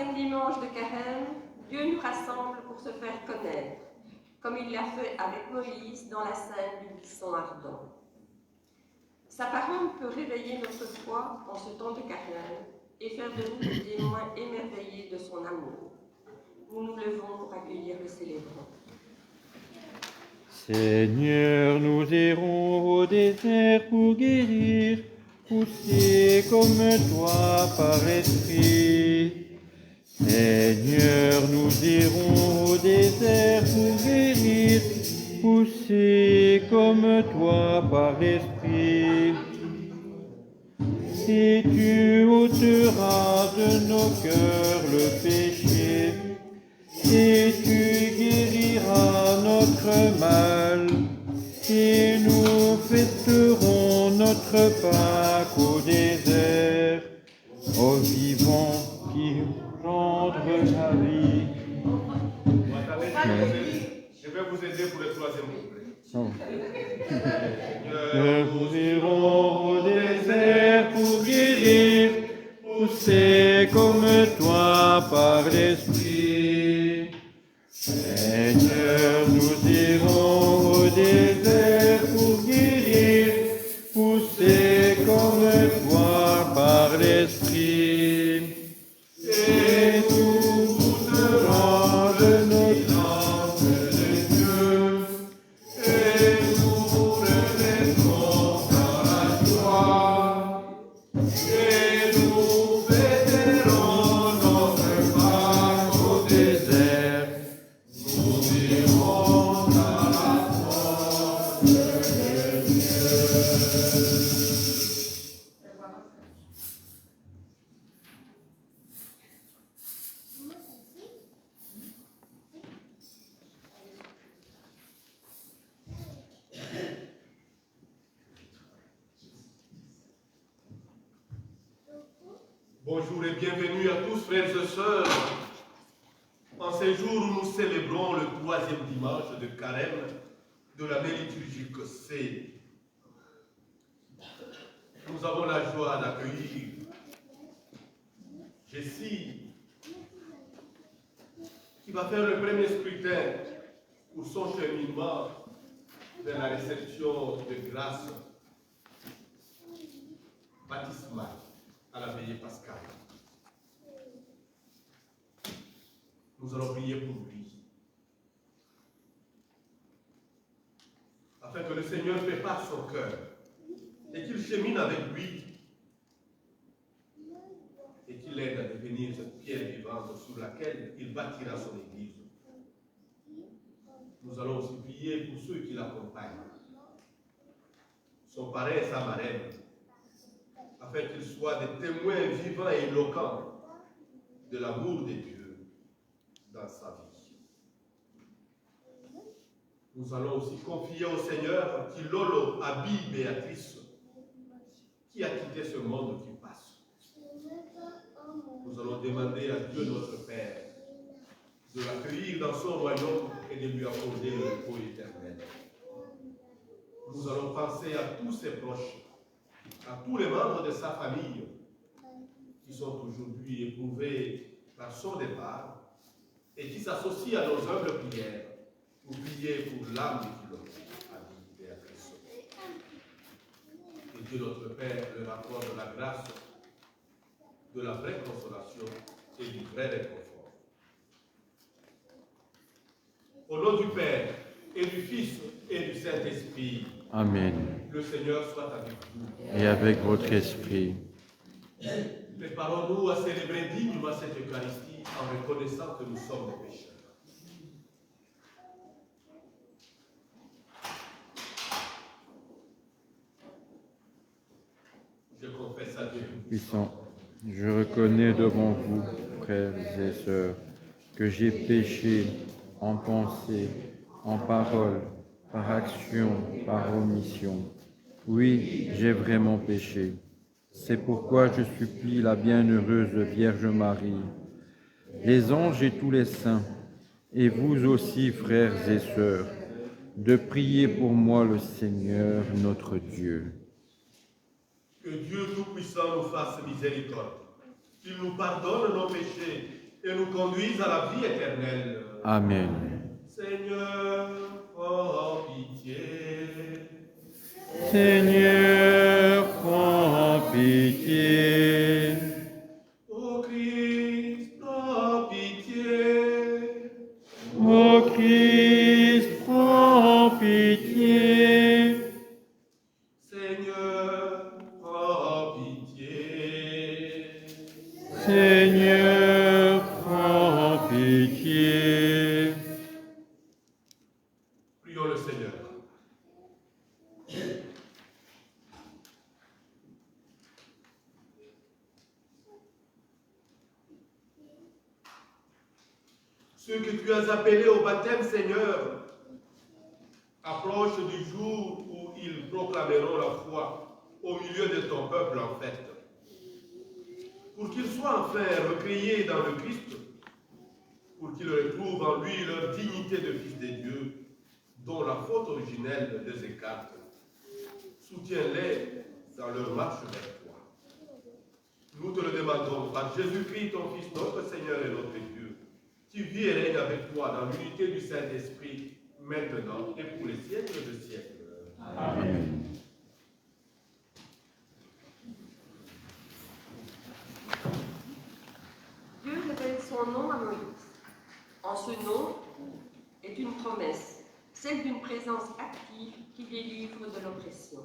troisième dimanche de Carême, Dieu nous rassemble pour se faire connaître, comme il l'a fait avec Moïse dans la scène du buisson ardent. Sa parole peut réveiller notre foi en ce temps de Carême et faire de nous des témoins émerveillés de son amour. Nous nous levons pour accueillir le célébrant. Seigneur, nous irons au désert pour guérir, poussés comme toi par l'Esprit. Seigneur, nous irons au désert pour guérir, poussés comme toi par l'Esprit. Si tu ôteras de nos cœurs le péché, et tu guériras notre mal, et nous fêterons notre Pâques au désert, au vivant qui engendre la vie. Je vais vous aider pour le troisième couplet. Nous irons au désert pour guérir, poussés comme toi par l'Esprit. Seigneur, nous irons au désert pour guérir, poussés comme toi par l'Esprit. Et tout poussera de nos temples de Dieu, et nous renaîtrons dans la joie, et nous fêterons notre Pâques au désert. Nous irons dans la force de Dieu. Bonjour et bienvenue à tous, frères et sœurs, en ces jours où nous célébrons le troisième dimanche de Carême de l'année liturgique C. Nous avons la joie d'accueillir Jessie, qui va faire le premier scrutin pour son cheminement vers la réception de grâce baptismale à la veillée pascale. Nous allons prier pour lui, afin que le Seigneur prépare son cœur et qu'il chemine avec lui et qu'il l'aide à devenir cette pierre vivante sur laquelle il bâtira son Église. Nous allons aussi prier pour ceux qui l'accompagnent, son parrain et sa marraine, afin qu'ils soient des témoins vivants et éloquents de l'amour de Dieu dans sa vie. Nous allons aussi confier au Seigneur qui lolo habille Béatrice, qui a quitté ce monde qui passe. Nous allons demander à Dieu notre Père de l'accueillir dans son royaume et de lui accorder le repos éternel. Nous allons penser à tous ses proches, à tous les membres de sa famille qui sont aujourd'hui éprouvés par son départ et qui s'associent à nos humbles prières pour prier pour l'âme de Philomène, amie Béatrice. Que Dieu notre Père leur accorde la grâce de la vraie consolation et du vrai réconfort. Au nom du Père et du Fils et du Saint-Esprit. Amen. Le Seigneur soit avec vous. Et avec votre esprit. Préparons-nous à célébrer dignement cette Eucharistie en reconnaissant que nous sommes des pécheurs. Je confesse à Dieu Puissant, je reconnais devant vous, frères et sœurs, que j'ai péché en pensée, en parole, par action, par omission. Oui, j'ai vraiment péché. C'est pourquoi je supplie la bienheureuse Vierge Marie, les anges et tous les saints, et vous aussi, frères et sœurs, de prier pour moi le Seigneur notre Dieu. Que Dieu Tout-Puissant nous fasse miséricorde, qu'il nous pardonne nos péchés et nous conduise à la vie éternelle. Amen. Seigneur, oh pitié. Seigneur, prends pitié. Ô Christ, oh pitié. Ô Christ, prends pitié. Seigneur, oh pitié. Seigneur, prends pitié. Prions le Seigneur. Ceux que tu as appelés au baptême, Seigneur, approche du jour où ils proclameront la foi au milieu de ton peuple en fête. Pour qu'ils soient enfin recueillis dans le Christ, pour qu'ils retrouvent en lui leur dignité de fils de Dieu, dont la faute originelle les écarte. Soutiens-les dans leur marche vers toi. Nous te le demandons par Jésus-Christ, ton Fils, notre Seigneur et notre Dieu, qui vit et règne avec toi dans l'unité du Saint-Esprit, maintenant et pour les siècles de siècles. Amen. Dieu révèle son nom à Moïse. En ce nom est une promesse, celle d'une présence active qui délivre de l'oppression.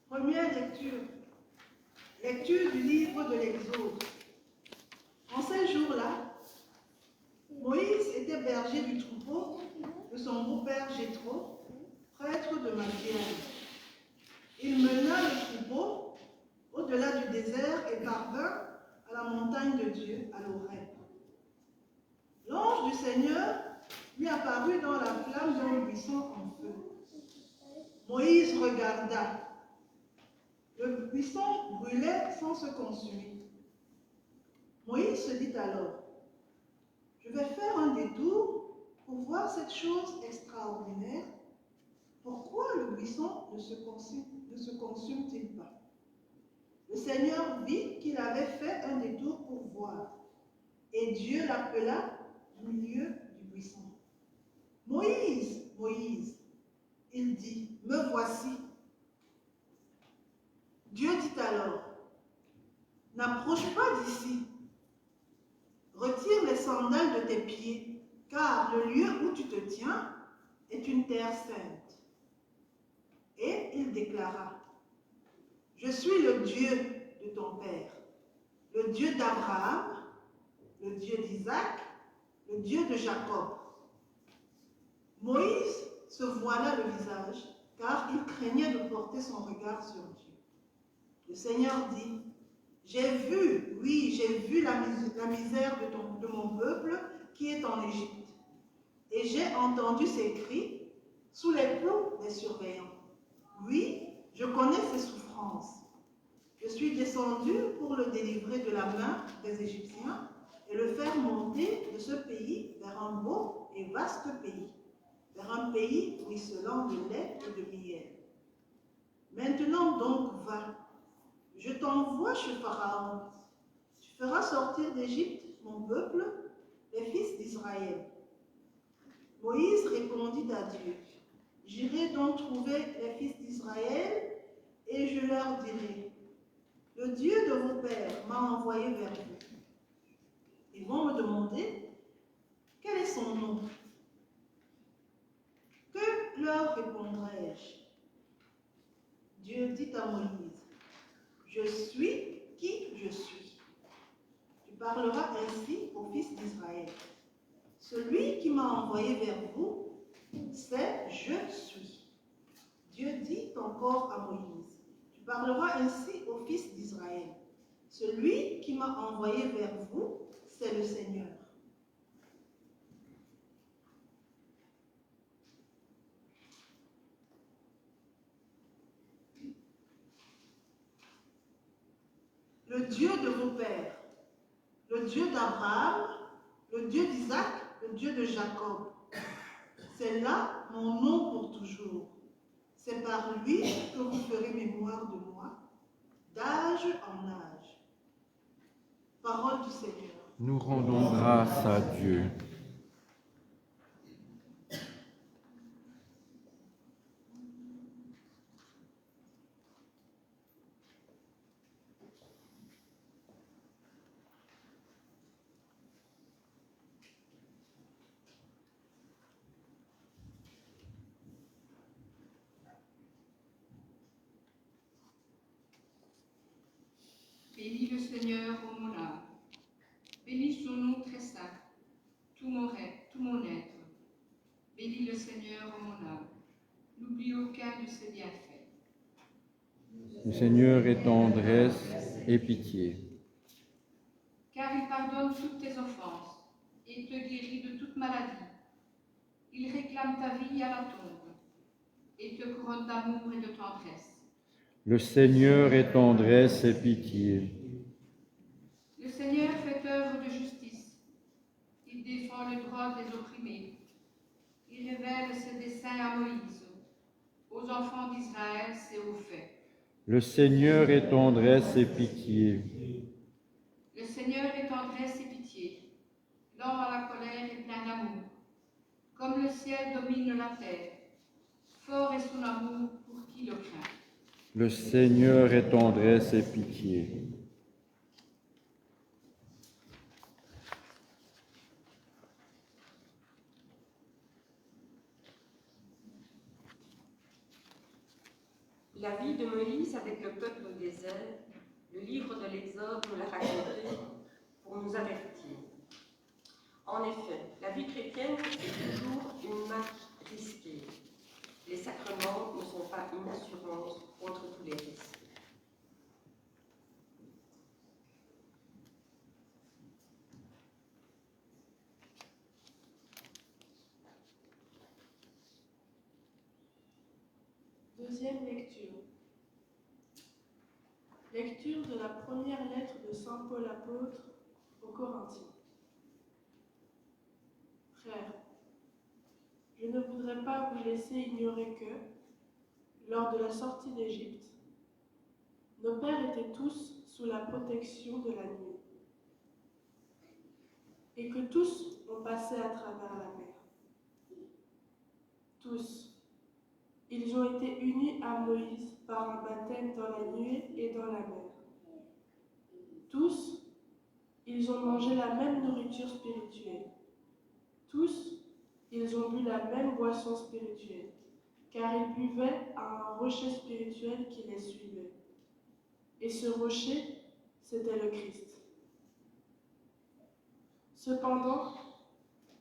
Première lecture. Lecture du livre de l'Exode. En ces jours-là, Moïse était berger du troupeau de son beau-père Jéthro, prêtre de Madian. Il mena le troupeau au-delà du désert et parvint à la montagne de Dieu, à l'Horeb. L'ange du Seigneur lui apparut dans la flamme d'un buisson en feu. Moïse regarda. Le buisson brûlait sans se consumer. Moïse se dit alors, je vais faire un détour pour voir cette chose extraordinaire. Pourquoi le buisson ne se consume-t-il pas? Le Seigneur vit qu'il avait fait un détour pour voir, et Dieu l'appela du milieu du buisson. Moïse, Moïse, il dit, me voici. Dieu dit alors, n'approche pas d'ici, retire les sandales de tes pieds, car le lieu où tu te tiens est une terre sainte. Et il déclara, je suis le Dieu de ton père, le Dieu d'Abraham, le Dieu d'Isaac, le Dieu de Jacob. Moïse se voila le visage, car il craignait de porter son regard sur Dieu. Le Seigneur dit, j'ai vu, oui, j'ai vu la misère de mon peuple qui est en Égypte. Et j'ai entendu ses cris sous les plots des surveillants. Oui, je connais ses souffrances. Je suis descendu pour le délivrer de la main des Égyptiens et le faire monter de ce pays vers un beau et vaste pays, vers un pays ruisselant de lait et de miel. Maintenant donc va. Je t'envoie chez Pharaon. Tu feras sortir d'Égypte mon peuple, les fils d'Israël. Moïse répondit à Dieu, j'irai donc trouver les fils d'Israël et je leur dirai, le Dieu de vos pères m'a envoyé vers vous. Ils vont me demander, quel est son nom? Que leur répondrai-je? Dieu dit à Moïse, je suis qui je suis. Tu parleras ainsi aux fils d'Israël. Celui qui m'a envoyé vers vous, c'est je suis. Dieu dit encore à Moïse, tu parleras ainsi aux fils d'Israël. Celui qui m'a envoyé vers vous, c'est le Seigneur. Le le Dieu de vos pères, le Dieu d'Abraham, le Dieu d'Isaac, le Dieu de Jacob. C'est là mon nom pour toujours. C'est par lui que vous ferez mémoire de moi, d'âge en âge. Parole du Seigneur. Nous rendons grâce à Dieu. Bénis le Seigneur, ô mon âme. Bénis son nom très saint, tout mon être. Bénis le Seigneur, ô mon âme. N'oublie aucun de ses bienfaits. Le Seigneur est tendresse et pitié. Car il pardonne toutes tes offenses et te guérit de toute maladie. Il réclame ta vie à la tombe et te couronne d'amour et de tendresse. Le Seigneur est tendresse et pitié. Le Seigneur fait œuvre de justice. Il défend le droit des opprimés. Il révèle ses desseins à Moïse. Aux enfants d'Israël, c'est au fait. Le Seigneur est tendresse et pitié. Le Seigneur est tendresse et pitié. Lent à la colère et plein d'amour. Comme le ciel domine la terre, fort est son amour pour qui le craint. Le Seigneur est tendresse et pitié. La vie de Moïse avec le peuple au désert, le livre de l'Exode nous l'a raconté pour nous avertir. En effet, la vie chrétienne est toujours une marche risquée. Les sacrements ne sont pas une assurance contre tous les risques. Deuxième lecture. Lecture de la première lettre de saint Paul apôtre aux Corinthiens. Frères, je ne voudrais pas vous laisser ignorer que, lors de la sortie d'Égypte, nos pères étaient tous sous la protection de la nuit, et que tous ont passé à travers la mer. Tous, ils ont été unis à Moïse par un baptême dans la nuée et dans la mer. Tous, ils ont mangé la même nourriture spirituelle. Tous, ils ont bu la même boisson spirituelle, car ils buvaient à un rocher spirituel qui les suivait. Et ce rocher, c'était le Christ. Cependant,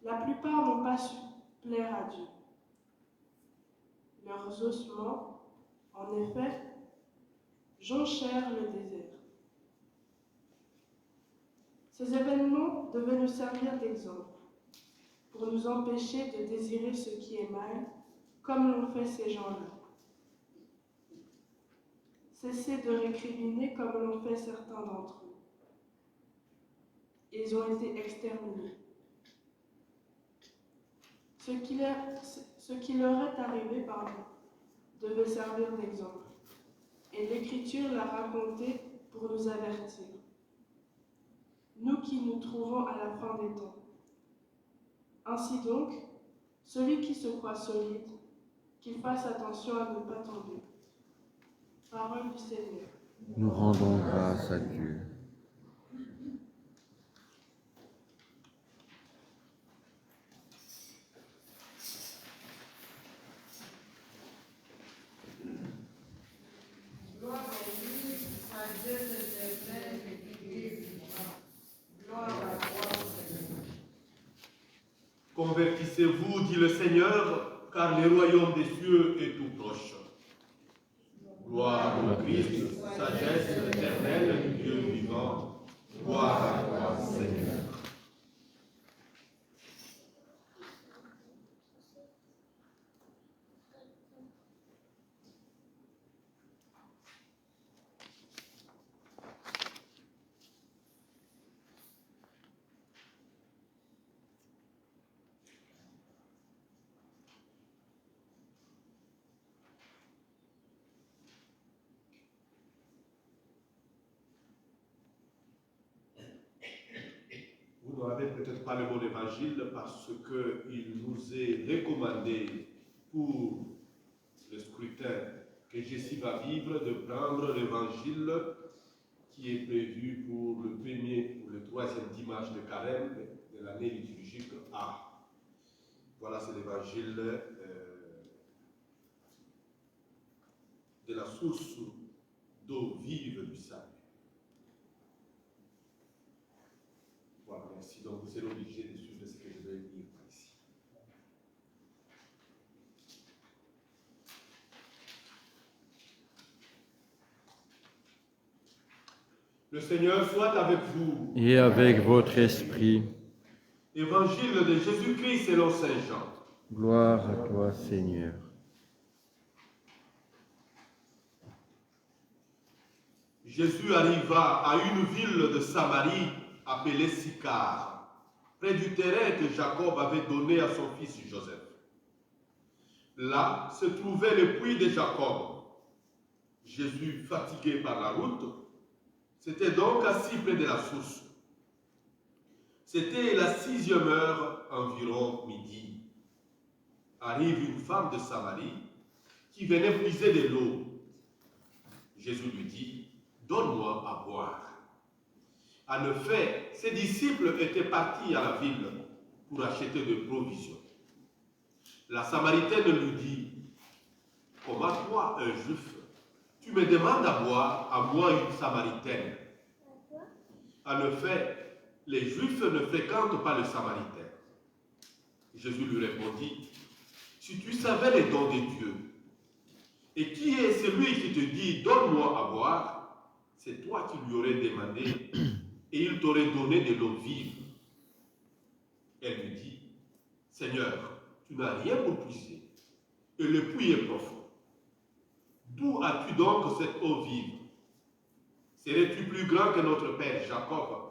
la plupart n'ont pas su plaire à Dieu. Leurs ossements, en effet, jonchèrent le désert. Ces événements devaient nous servir d'exemple, pour nous empêcher de désirer ce qui est mal, comme l'ont fait ces gens-là. Cessez de récriminer comme l'ont fait certains d'entre eux. Ils ont été exterminés. Ce qui leur est arrivé, devait servir d'exemple. Et l'Écriture l'a raconté pour nous avertir. Nous qui nous trouvons à la fin des temps. Ainsi donc, celui qui se croit solide, qu'il fasse attention à ne pas tomber. Parole du Seigneur. Nous rendons grâce à Dieu. Convertissez-vous, dit le Seigneur, car le royaume des cieux est tout proche. Gloire au Christ, sagesse éternelle du Dieu vivant. Gloire à toi, Seigneur. peut-être pas le bon évangile parce qu'il nous est recommandé pour le scrutin que Jessie va vivre de prendre l'évangile qui est prévu pour le premier ou le troisième dimanche de carême de l'année liturgique A. Voilà, c'est l'évangile de la source d'eau vive du salut. Voilà, merci. Donc vous serez obligé de suivre ce que je vais dire ici. Le Seigneur soit avec vous. Et avec votre esprit. Évangile de Jésus-Christ selon Saint Jean. Gloire à toi, Seigneur. Jésus arriva à une ville de Samarie appelée Sychar, près du terrain que Jacob avait donné à son fils Joseph. Là se trouvait le puits de Jacob. Jésus, fatigué par la route, s'était donc assis près de la source. C'était la 6e heure, environ midi. Arrive une femme de Samarie qui venait puiser de l'eau. Jésus lui dit, « Donne-moi à boire. » En effet, ses disciples étaient partis à la ville pour acheter des provisions. La Samaritaine lui dit, « Comment toi, un juif, tu me demandes à boire, à moi une Samaritaine? » En effet, les Juifs ne fréquentent pas le Samaritain. Jésus lui répondit, « Si tu savais les dons de Dieu, et qui est celui qui te dit, donne-moi à boire, c'est toi qui lui aurais demandé, et il t'aurait donné de l'eau vive. » Elle lui dit, « Seigneur, tu n'as rien pour puiser, et le puits est profond. D'où as-tu donc cette eau vive? Serais-tu plus grand que notre père Jacob,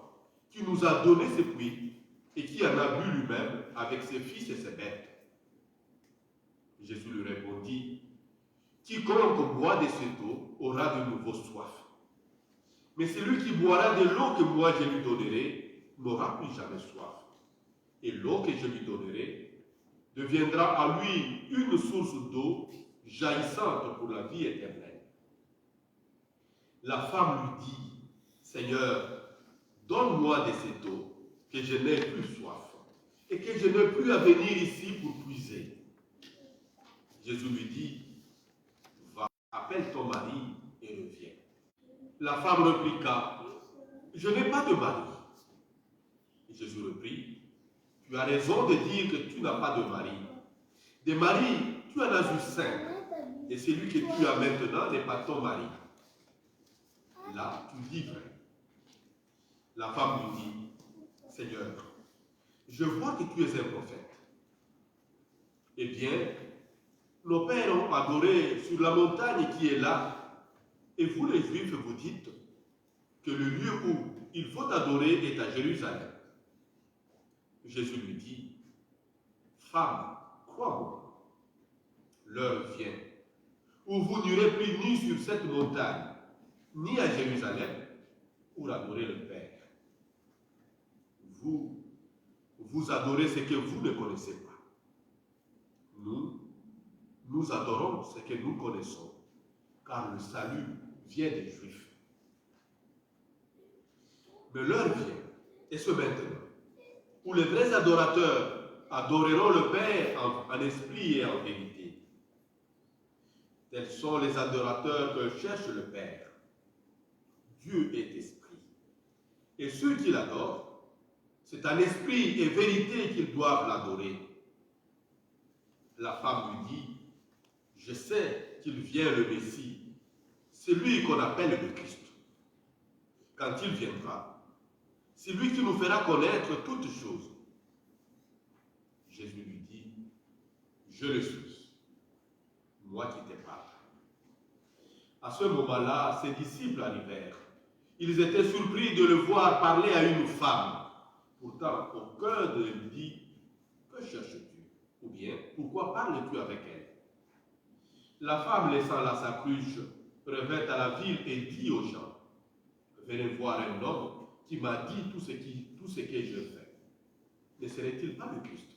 qui nous a donné ce puits, et qui en a bu lui-même avec ses fils et ses bêtes? » Jésus lui répondit, « Quiconque boit de cette eau aura de nouveau soif. Mais celui qui boira de l'eau que moi je lui donnerai n'aura plus jamais soif. Et l'eau que je lui donnerai deviendra à lui une source d'eau jaillissante pour la vie éternelle. » La femme lui dit, « Seigneur, donne-moi de cette eau, que je n'ai plus soif, et que je n'ai plus à venir ici pour puiser. » Jésus lui dit, « Va, appelle ton mari et reviens. » La femme répliqua, « Je n'ai pas de mari. » Jésus reprit, « Tu as raison de dire que tu n'as pas de mari. Des maris, tu en as eu 5, et celui que tu as maintenant n'est pas ton mari. Là, tu dis vrai. » La femme lui dit, « Seigneur, je vois que tu es un prophète. Eh bien, nos pères ont adoré sur la montagne qui est là, et vous les Juifs vous dites que le lieu où il faut adorer est à Jérusalem. » Jésus lui dit, « Femme, crois-moi, l'heure vient où vous n'irez plus ni sur cette montagne, ni à Jérusalem, pour adorer le Père. Vous adorez ce que vous ne connaissez pas. Nous adorons ce que nous connaissons, car le salut vient des Juifs. Mais l'heure vient, et ce maintenant, où les vrais adorateurs adoreront le Père en esprit et en vérité. Tels sont les adorateurs que cherche le Père. Dieu est esprit. Et ceux qui l'adorent, c'est en esprit et vérité qu'ils doivent l'adorer. La femme lui dit, « Je sais qu'il vient le Messie, celui qu'on appelle le Christ. Quand il viendra, c'est lui qui nous fera connaître toutes choses. » Jésus lui dit, « Je le suis, moi qui te parle. » À ce moment-là, ses disciples arrivèrent. Ils étaient surpris de le voir parler à une femme. Pourtant, aucun ne lui dit, « Que cherches-tu » ou bien, « Pourquoi parles-tu avec elle ?» La femme, laissant là sa cruche, revint à la ville et dit aux gens, « Venez voir un homme qui m'a dit tout ce que je fais. » ne serait-il pas le Christ?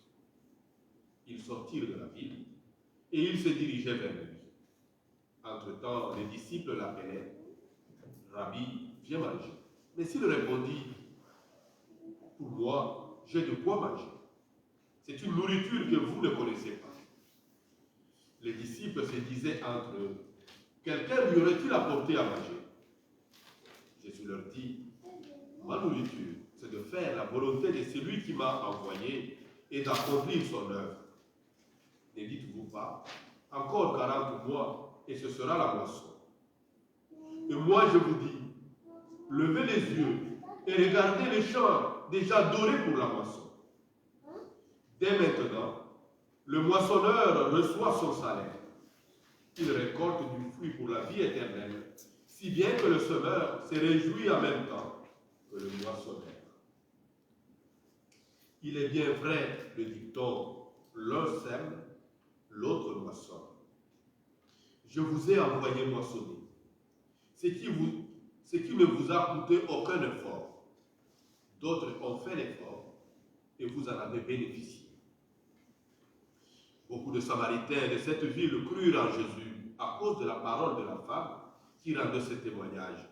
Ils sortirent de la ville et ils se dirigeaient vers lui. Entre-temps, les disciples l'appelaient. Rabbi, viens manger. Mais s'il répondit, pour moi, j'ai de quoi manger. C'est une nourriture que vous ne connaissez pas. Les disciples se disaient entre eux, quelqu'un lui aurait-il apporté à manger? Jésus leur dit, ma nourriture, c'est de faire la volonté de celui qui m'a envoyé et d'accomplir son œuvre. Ne dites-vous pas, encore 40 mois et ce sera la moisson. Et moi je vous dis, levez les yeux et regardez les champs déjà dorés pour la moisson. Dès maintenant, le moissonneur reçoit son salaire. Il récolte du fruit pour la vie éternelle, si bien que le semeur se réjouit en même temps que le moissonneur. Il est bien vrai, le dicton, l'un sème, l'autre moissonne. Je vous ai envoyé moissonner, ce qui ne vous a coûté aucun effort. D'autres ont fait l'effort et vous en avez bénéficié. Beaucoup de Samaritains de cette ville crurent en Jésus à cause de la parole de la femme qui rendait ce témoignage.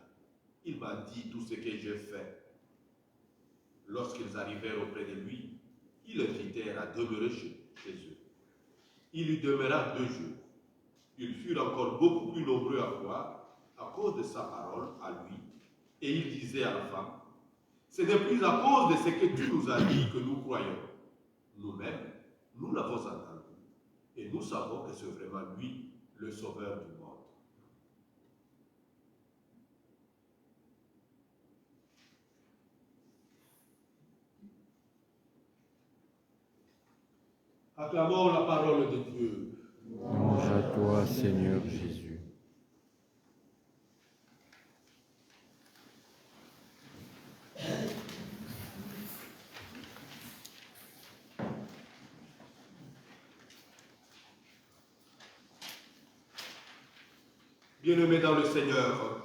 Il m'a dit tout ce que j'ai fait. Lorsqu'ils arrivèrent auprès de lui, ils l'invitèrent à demeurer chez eux. Il y demeura 2 jours. Ils furent encore beaucoup plus nombreux à croire à cause de sa parole à lui. Et il disait à la femme, ce n'est plus à cause de ce que tu nous as dit que nous croyons. Nous-mêmes, nous l'avons entendu. Et nous savons que c'est vraiment lui, le sauveur du monde. Acclamons la parole de Dieu. Louange à toi, Seigneur Jésus. Bien-aimés dans le Seigneur,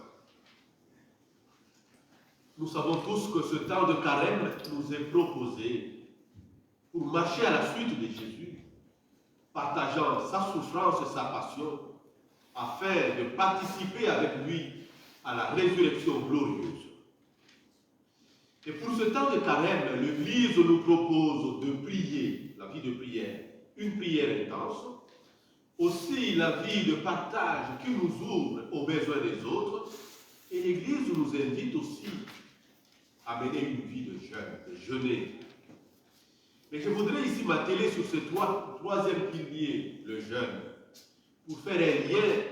nous savons tous que ce temps de carême nous est proposé pour marcher à la suite de Jésus, partageant sa souffrance et sa passion, afin de participer avec lui à la résurrection glorieuse. Et pour ce temps de carême, l'Église nous propose de prier, la vie de prière, une prière intense, aussi la vie de partage qui nous ouvre aux besoins des autres, et l'Église nous invite aussi à mener une vie de jeûne, de jeûner. Mais je voudrais ici m'atteler sur ce troisième pilier, le jeûne, pour faire un lien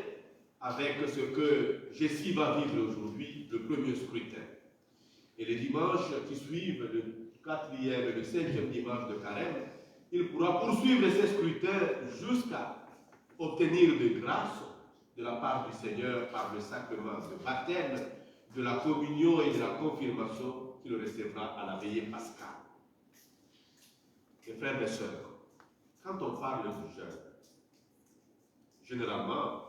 avec ce que Jessie va vivre aujourd'hui, le premier scrutin. Et les dimanches qui suivent, le 4e et le 5e dimanche de carême, il pourra poursuivre ces scrutins jusqu'à obtenir de grâce de la part du Seigneur par le sacrement de baptême, de la communion et de la confirmation qu'il recevra à la veillée pascale. Mes frères et sœurs, quand on parle du jeûne, généralement,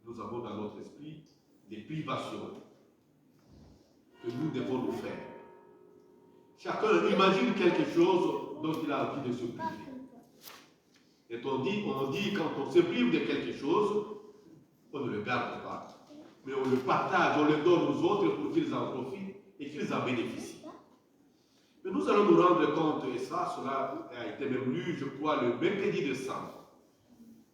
nous avons dans notre esprit des privations que nous devons nous faire. Chacun imagine quelque chose dont il a envie de se priver. Et on dit quand on se prive de quelque chose, on ne le garde pas. Mais on le partage, on le donne aux autres pour qu'ils en profitent et qu'ils en bénéficient. Mais nous allons nous rendre compte, et cela a été même lu, je crois, le mercredi de Cendres,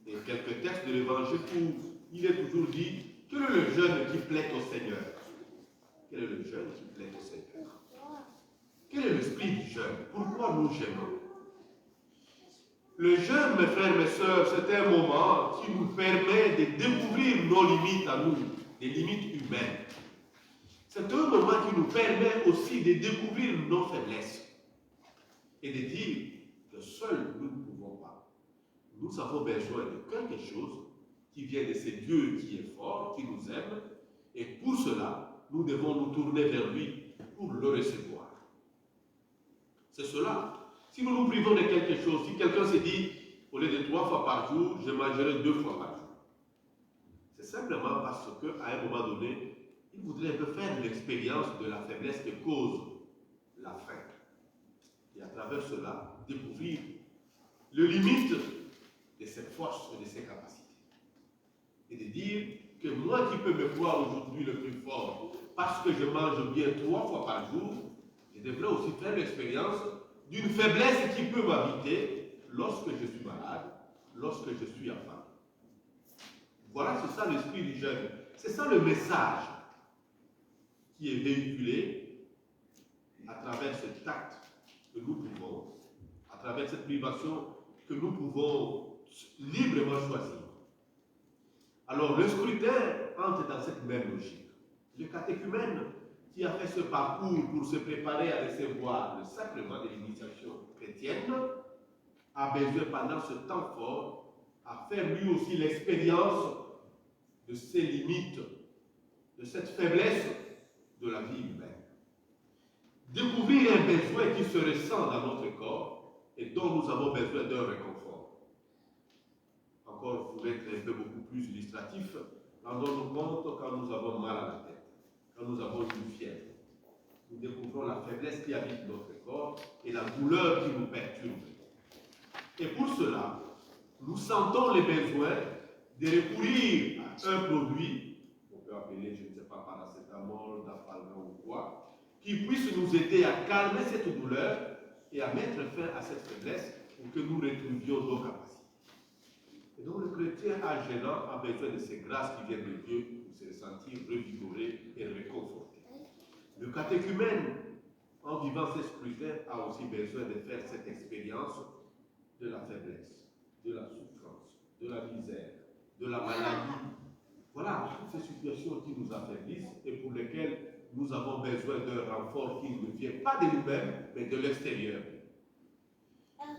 et quelques textes de l'Évangile où il est toujours dit, quel est le jeûne qui plaît au Seigneur? Quel est le jeûne qui plaît au Seigneur? Quel est l'esprit du jeûne? Pourquoi nous jeûnons? Le jeûne, mes frères, mes sœurs, c'est un moment qui nous permet de découvrir nos limites à nous, les limites humaines. C'est un moment qui nous permet aussi de découvrir nos faiblesses et de dire que seuls nous ne pouvons pas. Nous avons besoin de quelque chose qui vient de ce Dieu qui est fort, qui nous aime, et pour cela, nous devons nous tourner vers lui pour le recevoir. C'est cela. Si nous nous privons de quelque chose, si quelqu'un se dit, au lieu de 3 fois par jour, je mangerai 2 fois par jour, c'est simplement parce qu'à un moment donné, il voudrait un peu faire l'expérience de la faiblesse que cause la faim. et à travers cela, découvrir les limites de ses forces et de ses capacités. Et de dire que moi qui peux me croire aujourd'hui le plus fort, parce que je mange bien 3 fois par jour, je devrais aussi faire l'expérience d'une faiblesse qui peut m'habiter lorsque je suis malade, lorsque je suis affamé. Voilà, c'est ça l'esprit du jeûne. C'est ça le message qui est véhiculé à travers cet acte que nous pouvons, à travers cette privation que nous pouvons librement choisir. Alors, le scrutin entre dans cette même logique. Le catéchumène qui a fait ce parcours pour se préparer à recevoir le sacrement de l'initiation chrétienne a besoin pendant ce temps fort à faire lui aussi l'expérience de ces limites, de cette faiblesse de la vie humaine. Découvrir un besoin qui se ressent dans notre corps et dont nous avons besoin d'un réconfort. Encore, pour être un peu beaucoup plus illustratif, rendons-nous compte quand nous avons mal à la tête, quand nous avons une fièvre. Nous découvrons la faiblesse qui habite notre corps et la douleur qui nous perturbe. Et pour cela, nous sentons les besoins de recourir à un produit, on peut appeler, je ne sais pas, paracétamol, dapalgan ou quoi, qui puisse nous aider à calmer cette douleur et à mettre fin à cette faiblesse pour que nous retrouvions nos capacités. Et donc le chrétien agénant a besoin de ces grâces qui viennent de Dieu pour se sentir revigoré et réconforté. Le catéchumène, en vivant ces scrutins, a aussi besoin de faire cette expérience de la faiblesse, de la souffrance, de la misère, de la maladie. Voilà toutes ces situations qui nous affaiblissent et pour lesquelles nous avons besoin d'un renfort qui ne vient pas de nous-mêmes, mais de l'extérieur.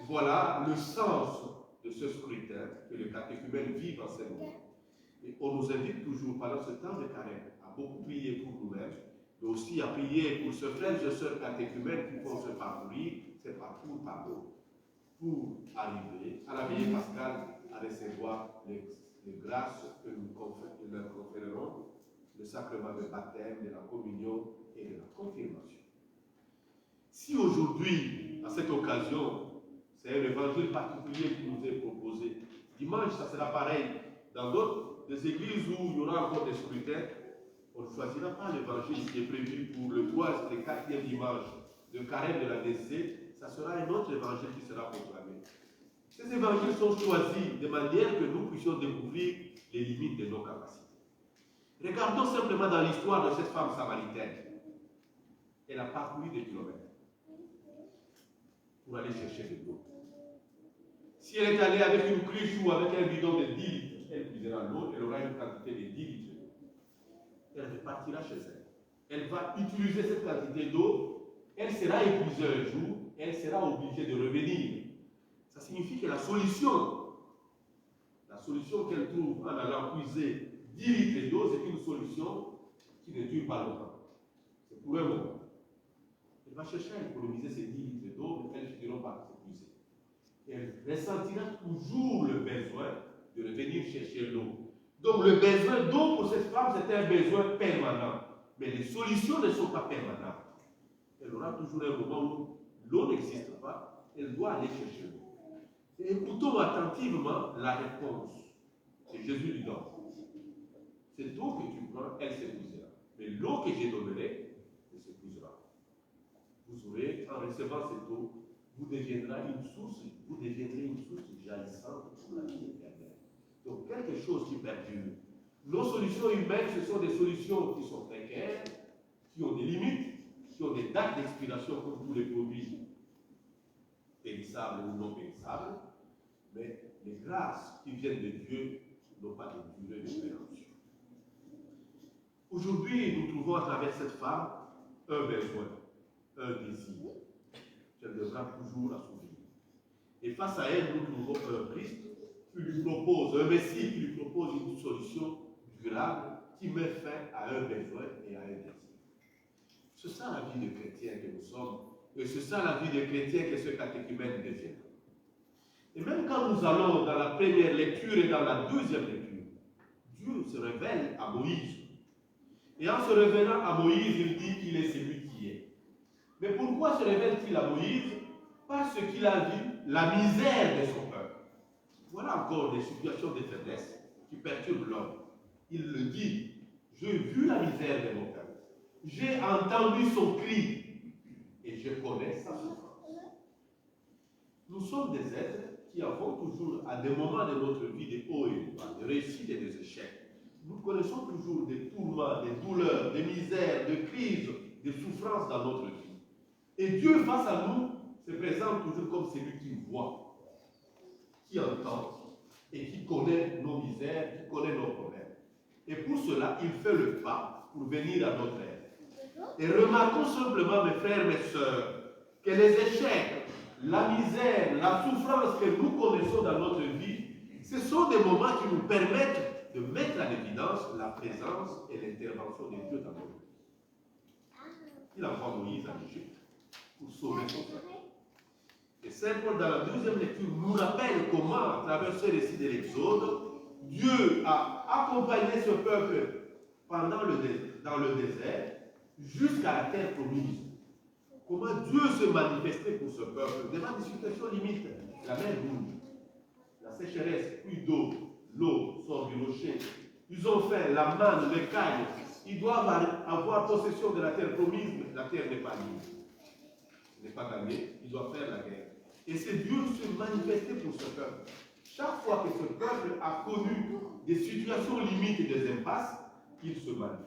Voilà le sens de ce scrutin que le catéchumène vit en ces moments. Et on nous invite toujours pendant ce temps de carême à beaucoup prier pour nous-mêmes, mais aussi à prier pour ce frères et sœurs catéchumènes qui font ce parcours pour arriver à la veillée pascale à recevoir les grâces que nous leur conférerons, le sacrement de baptême, de la communion et de la confirmation. Si aujourd'hui, à cette occasion, c'est un évangile particulier qui nous est proposé, dimanche, ça sera pareil. Dans d'autres églises où il y aura encore des scrutins, on ne choisira pas l'évangile qui est prévu pour le 3 et le 4e dimanche de carême de la DC, ça sera un autre évangile qui sera proclamé. Ces évangiles sont choisis de manière que nous puissions découvrir les limites de nos capacités. Regardons simplement dans l'histoire de cette femme samaritaine. Elle a parcouru des kilomètres pour aller chercher de l'eau. Si elle est allée avec une cruche ou avec un bidon de 10 litres, elle puisera l'eau, elle aura une quantité de 10 litres. Elle repartira chez elle. Elle va utiliser cette quantité d'eau, elle sera épuisée un jour, elle sera obligée de revenir. Ça signifie que la solution qu'elle trouve en allant puiser 10 litres d'eau, c'est une solution qui ne dure pas longtemps. C'est pour un moment. Elle va chercher à économiser ces 10 litres d'eau, mais elles finiront par s'épuiser. Et elle ressentira toujours le besoin de revenir chercher l'eau. Donc le besoin d'eau pour cette femme, c'est un besoin permanent. Mais les solutions ne sont pas permanentes. Elle aura toujours un moment où l'eau n'existe pas, elle doit aller chercher l'eau. Et écoutons attentivement la réponse que Jésus lui donne. Cette eau que tu prends, elle s'épuisera. Mais l'eau que je donnerai, elle s'épuisera. Vous aurez, en recevant cette eau, vous deviendrez une source jaillissante pour la vie éternelle. Donc quelque chose qui perdure. Nos solutions humaines, ce sont des solutions qui sont précaires, qui ont des limites, qui ont des dates d'expiration comme tous les produits périssables ou non périssables, mais les grâces qui viennent de Dieu n'ont pas de durée de péremption. Aujourd'hui, nous trouvons à travers cette femme un besoin, un désir qu'elle devra toujours assouvir. Et face à elle, nous trouvons un Christ qui lui propose, un Messie qui lui propose une solution durable qui met fin à un besoin et à un désir. C'est ça la vie de chrétien que nous sommes, et c'est ça la vie de chrétien que ce catéchumène devient. Et même quand nous allons dans la première lecture et dans la deuxième lecture, Dieu se révèle à Moïse. Et en se révélant à Moïse, il dit qu'il est celui qui est. Mais pourquoi se révèle-t-il à Moïse? parce qu'il a vu la misère de son peuple. Voilà encore des situations de faiblesse qui perturbent l'homme. Il le dit, j'ai vu la misère de mon peuple, j'ai entendu son cri et je connais sa souffrance. Nous sommes des êtres qui avons toujours, à des moments de notre vie, des hauts et des bas, des réussites et des échecs. Nous connaissons toujours des tourments, des douleurs, des misères, des crises, des souffrances dans notre vie. Et Dieu, face à nous, se présente toujours comme celui qui voit, qui entend et qui connaît nos misères, qui connaît nos problèmes. Et pour cela, il fait le pas pour venir à notre aide. Et remarquons simplement, mes frères, mes sœurs, que les échecs, la misère, la souffrance que nous connaissons dans notre vie, ce sont des moments qui nous permettent de mettre en évidence la présence et l'intervention de Dieu dans notre vie. Il envoie Moïse en Égypte pour sauver son peuple. Et Saint Paul, dans la deuxième lecture, nous rappelle comment, à travers ce récit de l'Exode, Dieu a accompagné ce peuple dans le désert jusqu'à la terre promise. Comment Dieu se manifestait pour ce peuple devant des situations limites. La mer rouge, la sécheresse, plus d'eau, l'eau sort du rocher. Ils ont faim, la manne, le caille. Ils doivent avoir possession de la terre promise, mais la terre n'est pas libre. N'est pas gagné, ils doivent faire la guerre. Et c'est Dieu se manifester pour ce peuple. Chaque fois que ce peuple a connu des situations limites et des impasses, il se manifeste.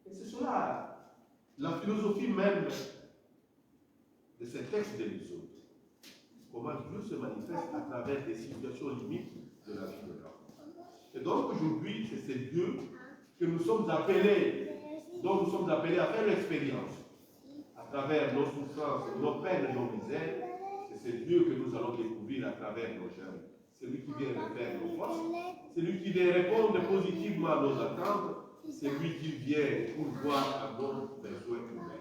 Et c'est cela la philosophie même de ces textes de l'Exode. Comment Dieu se manifeste à travers des situations limites de la vie de l'homme. Et donc aujourd'hui, c'est Dieu que nous sommes appelés, dont nous sommes appelés à faire l'expérience. À travers nos souffrances, nos peines et nos misères, c'est Dieu que nous allons découvrir à travers nos jeûnes. C'est lui qui vient refaire nos forces, c'est lui qui vient répondre positivement à nos attentes, c'est lui qui vient pourvoir à nos besoins humains.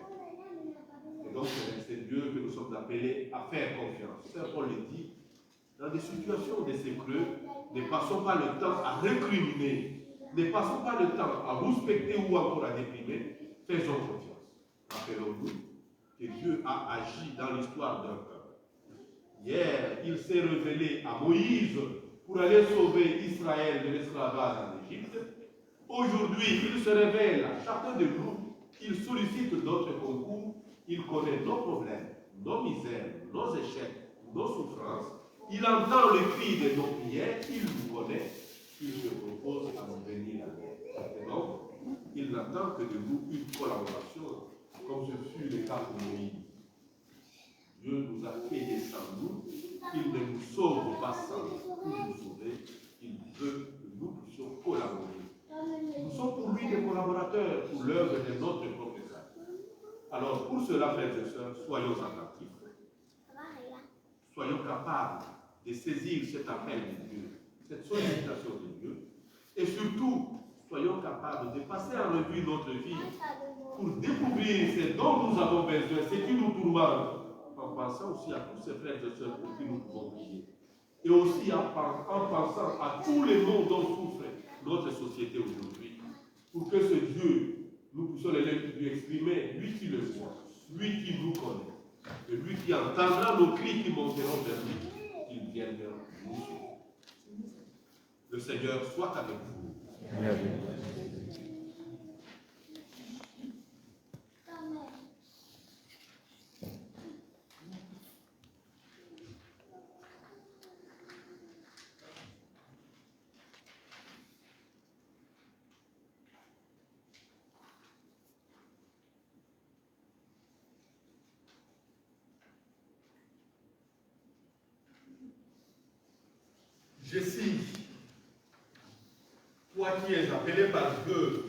Et donc c'est Dieu que nous sommes appelés à faire confiance. Saint Paul le dit, dans des situations de ces creux, ne passons pas le temps à récriminer, ne passons pas le temps à respecter ou encore à déprimer, faisons confiance. Rappelons-nous que Dieu a agi dans l'histoire d'un peuple. Hier, il s'est révélé à Moïse pour aller sauver Israël de l'esclavage en Égypte. Aujourd'hui, il se révèle à chacun de nous, il sollicite notre concours, il connaît nos problèmes, nos misères, nos échecs, nos souffrances. Il entend le cri de nos prières, il nous connaît, il se propose à nous venir à l'aide. Et donc, il n'attend que de nous une collaboration, comme ce fut le cas pour Moïse. Dieu nous a payé sans nous, il ne nous sauve pas sans nous. Pour nous sauver, il veut que nous puissions collaborer. Nous sommes pour lui des collaborateurs pour l'œuvre de notre propre salut. Alors, pour cela, frères et sœurs, soyons attentifs. Soyons capables de saisir cet appel de Dieu, cette sollicitation de Dieu. Et surtout, soyons capables de passer en revue notre vie pour découvrir ce dont nous avons besoin, ce qui nous tourmente, en pensant aussi à tous ces frères et sœurs pour qui nous pouvons prier. Et aussi en pensant à tous les maux dont souffre notre société aujourd'hui, pour que ce Dieu, nous puissions lui exprimer, lui qui le voit, lui qui nous connaît, et lui qui entendra nos cris qui monteront vers lui, qu'il vienne vers nous. Le Seigneur soit avec vous. Amen. Jessie, toi qui es appelé par Dieu,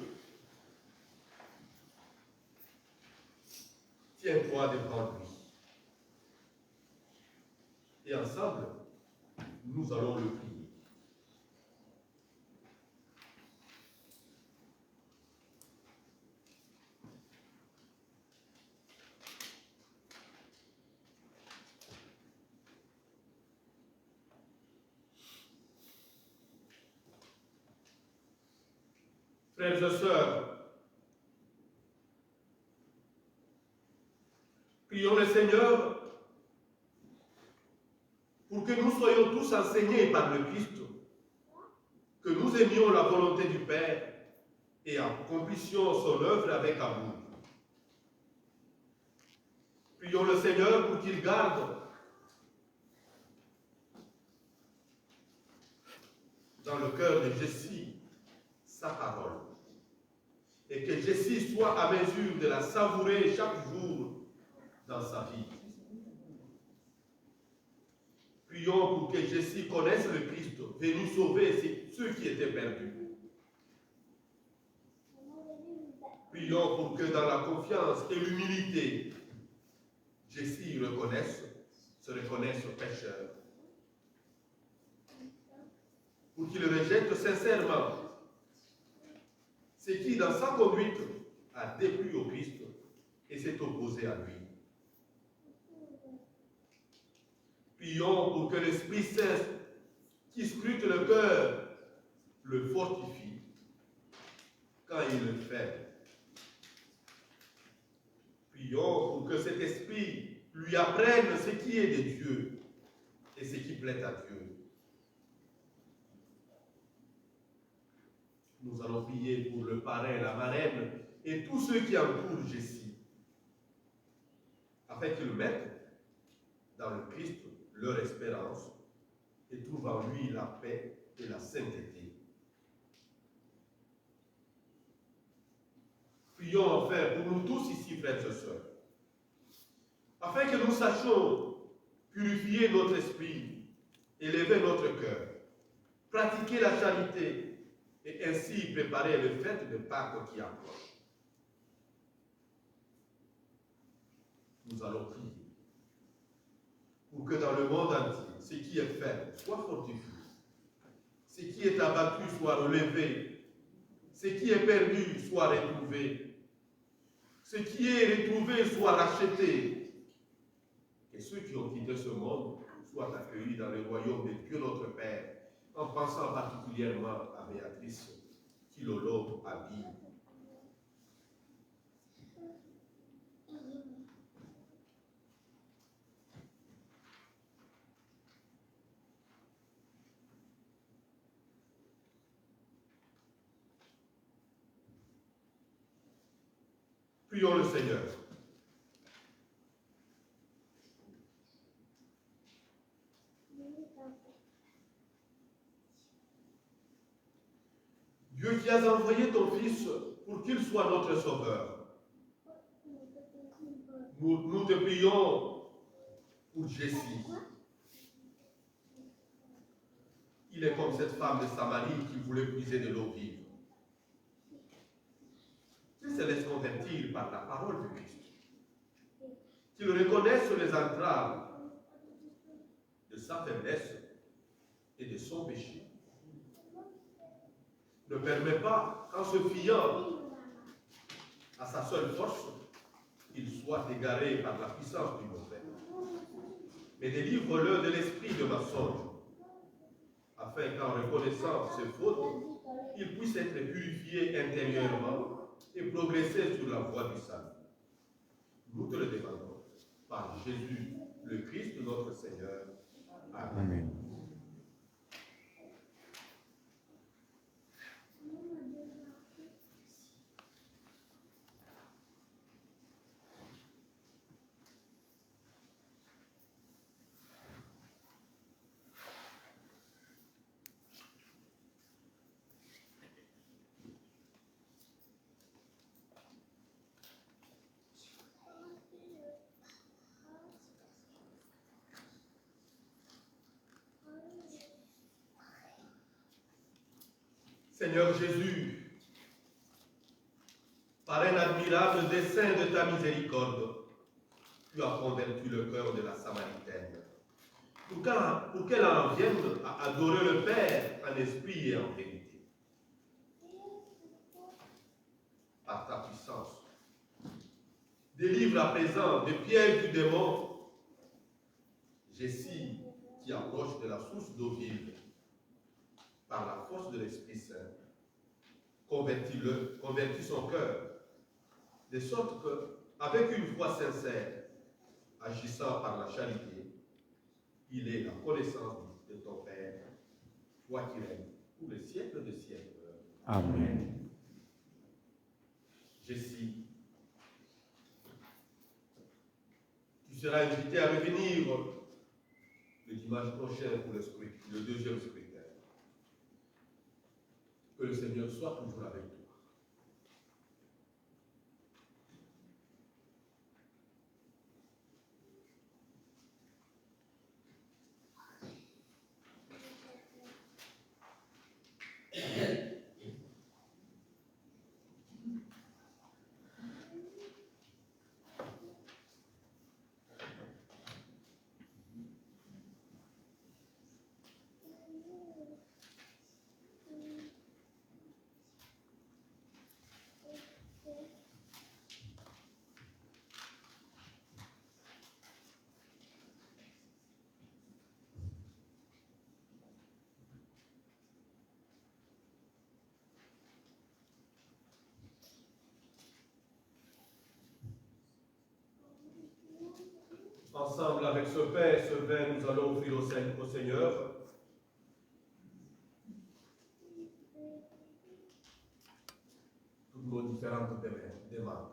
tiens-toi devant lui. Et ensemble, nous allons le prier. Frères et sœurs, prions le Seigneur pour que nous soyons tous enseignés par le Christ, que nous aimions la volonté du Père et accomplissions son œuvre avec amour. Prions le Seigneur pour qu'il garde dans le cœur de Jessie sa parole et que Jessie soit à mesure de la savourer chaque jour dans sa vie. Prions pour que Jessie connaisse le Christ, venu sauver ceux qui étaient perdus. Prions pour que dans la confiance et l'humilité, Jessie se reconnaisse pécheur. Pour qu'il rejette sincèrement ce qui, dans sa conduite, a déplu au Christ et s'est opposé à lui. Prions pour que l'Esprit Saint, qui scrute le cœur, le fortifie quand il le fait. Prions pour que cet Esprit lui apprenne ce qui est de Dieu et ce qui plaît à Dieu. Nous allons prier pour le parrain, la marraine et tous ceux qui entourent Jessie, afin qu'ils mettent dans le Christ leur espérance et trouvent en lui la paix et la sainteté. Prions enfin pour nous tous ici, frères et sœurs, afin que nous sachions purifier notre esprit, élever notre cœur, pratiquer la charité et ainsi préparer le fête de Pâques qui approche. Nous allons prier pour que dans le monde entier, ce qui est faible soit fortifié, ce qui est abattu soit relevé, ce qui est perdu soit retrouvé, ce qui est retrouvé soit racheté, et ceux qui ont quitté ce monde soient accueillis dans le royaume de Dieu notre Père, en pensant particulièrement à Béatrice, qui Lolo habille. Prions le Seigneur. Dieu qui as envoyé ton Fils pour qu'il soit notre Sauveur. Nous te prions pour Jessie. Il est comme cette femme de Samarie qui voulait puiser de l'eau vive. Qu'il se laisse convertir par la parole du Christ. Qu'il reconnaisse les entraves de sa faiblesse et de son péché. Ne permet pas qu'en se fiant à sa seule force, il soit égaré par la puissance du mauvais. Mais délivre-le de l'esprit de mensonge, afin qu'en reconnaissant ses fautes, il puisse être purifié intérieurement et progresser sur la voie du salut. Nous te le demandons par Jésus, le Christ notre Seigneur. Amen. Amen. Seigneur Jésus, par un admirable dessein de ta miséricorde, tu as convaincu le cœur de la Samaritaine, pour qu'elle en vienne à adorer le Père en esprit et en vérité. Par ta puissance, délivre à présent des pièges du démon Jessie qui approche de la source d'eau vive par la force de l'Esprit Saint. Convertis son cœur, de sorte que, avec une foi sincère, agissant par la charité, qu'il ait la connaissance de ton Père, toi qui règnes pour les siècles des siècles. Amen. Jessie, tu seras invité à revenir le dimanche prochain pour le deuxième scrutin. Que le Seigneur soit toujours avec toi. Ensemble avec ce pain et ce vin, nous allons offrir au Seigneur toutes nos différentes demandes.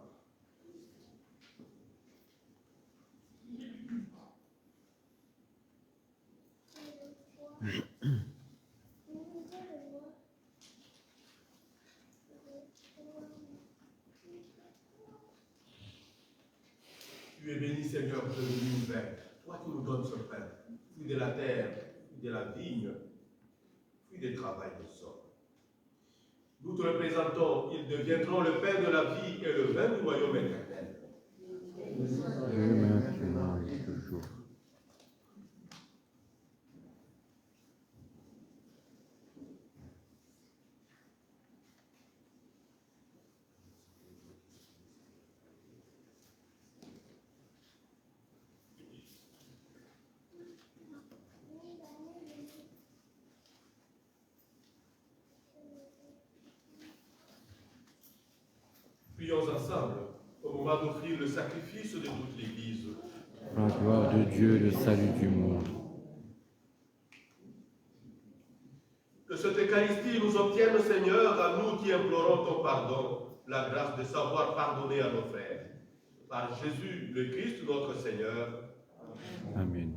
Tu es béni, Seigneur, de l'univers. Toi qui nous donnes ce pain, fruit de la terre, fruit de la vigne, fruit du travail du sol. Nous te le présentons, ils deviendront le pain de la vie et le vin du royaume éternel. Et maintenant et toujours. Prions ensemble au moment d'offrir le sacrifice de toute l'Église. La gloire de Dieu, le salut du monde. Que cette Eucharistie nous obtienne, Seigneur, à nous qui implorons ton pardon, la grâce de savoir pardonner à nos frères. Par Jésus, le Christ, notre Seigneur. Amen.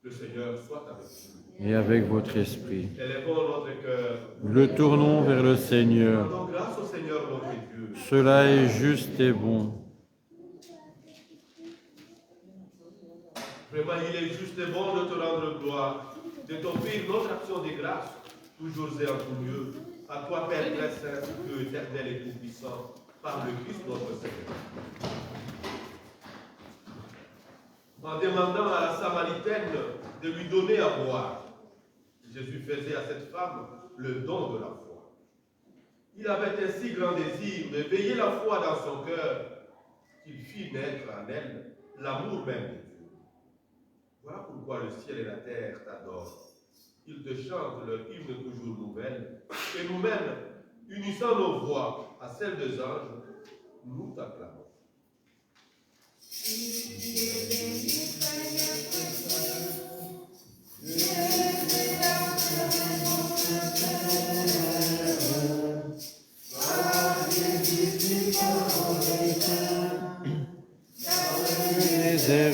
Le Seigneur soit avec vous. Et avec votre esprit, Élevons notre cœur. le tournons vers le Seigneur. Rendons grâce au Seigneur notre Dieu. Cela est juste et bon. Vraiment, il est juste et bon de te rendre gloire, de t'offrir notre action de grâce, toujours et en tout lieu, à toi, Père très saint, Dieu éternel et tout-puissant, par le Christ notre Seigneur. En demandant à la Samaritaine de lui donner à boire, Jésus faisait à cette femme le don de la foi. Il avait un si grand désir de veiller la foi dans son cœur qu'il fit naître en elle l'amour même de Dieu. Voilà pourquoi le ciel et la terre t'adorent. Ils te chantent leur hymne toujours nouvelle, et nous-mêmes, unissant nos voix à celles des anges, nous t'acclamons.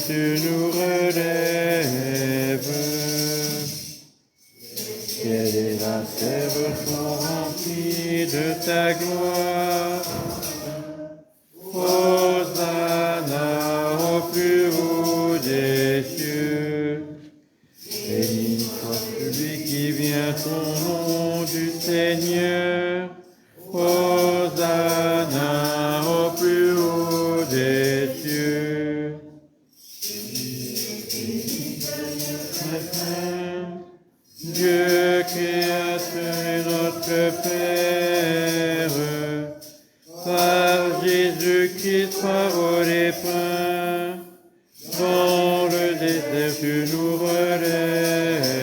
Tu nous relèves. Ciel et la terre sont remplis de ta gloire. Hosanna au plus haut des cieux. Béni soit celui qui vient au nom du Seigneur. Hosanna au plus haut des cieux. Dieu créateur et notre Père, par Jésus-Christ, parole et pain, dans le désert tu nous relèves.